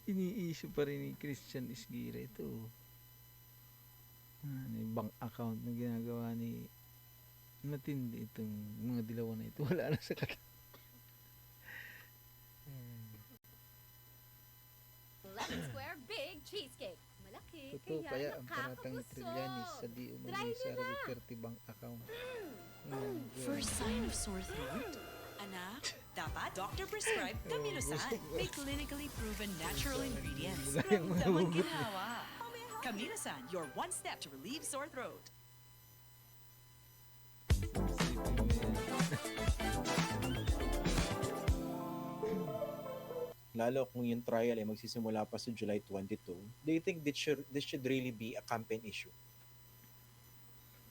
Ini-issue pa rin ni Christian Isgira ito. Yung bank account na ginagawa ni matindi itong mga dilawan na ito. Wala na sa Square big cheesecake. Malaki, totoo kaya ang panatang ni nakakabusog. Trillanes sa di umali sa Duterte bank account. First sign of sore throat? Anak, dapat doctor prescribed Caminosan. May clinically proven natural ingredients from Damang Ginhawa. Caminosan, your one step to relieve sore throat. Lalo kung yung trial ay magsisimula pa sa July 22, do you think this should really be a campaign issue?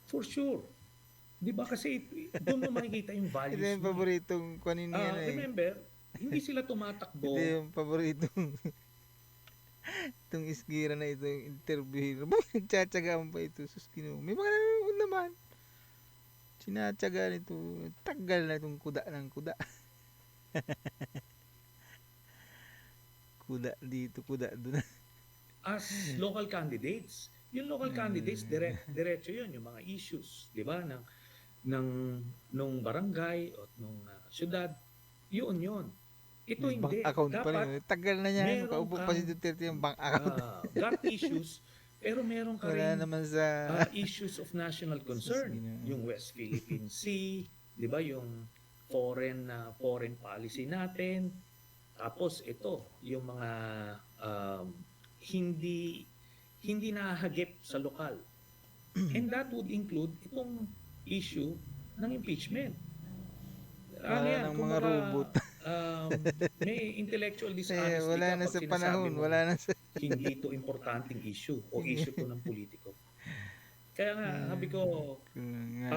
For sure. Di ba kasi doon mo makikita yung values Ito yung mo. paboritong kunin niya na eh. Remember, hindi sila tumatakbo. Ito yung paboritong itong Isgira na ito yung interview. Nagtsatsaga mo pa ito. Suskino. May mga nanonood naman. Sinatsaga nito. Tagal na itong kuda ng kuda. Kuda dito, kuda doon. As local candidates, yung local candidates, diretso yun, yung mga issues, di ba, nung barangay o nung syudad, yun. Ito Yung hindi. bank account pa Dapat rin. Tagal na niya. meron Kaupo pa si Duterte yung bank account. got issues, pero meron ka Wala rin naman sa... issues of national concern. Yung West Philippine Sea, di ba, yung foreign policy natin. Tapos ito, yung mga hindi nahagip sa lokal. And that would include itong issue ng impeachment. Wala ng mga robot. May intellectual dishonesty wala na kapag sa sinasabi panahon. mo, Wala na sa... hindi ito importanteng issue o issue to ng politiko. Kaya nga, sabi ko, mga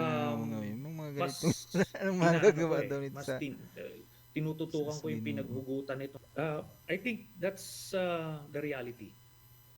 mas ganito. Anong magagawa daw nito mas sa... tinututukan ko yung Sino? pinaghugutan nito. I think that's the reality.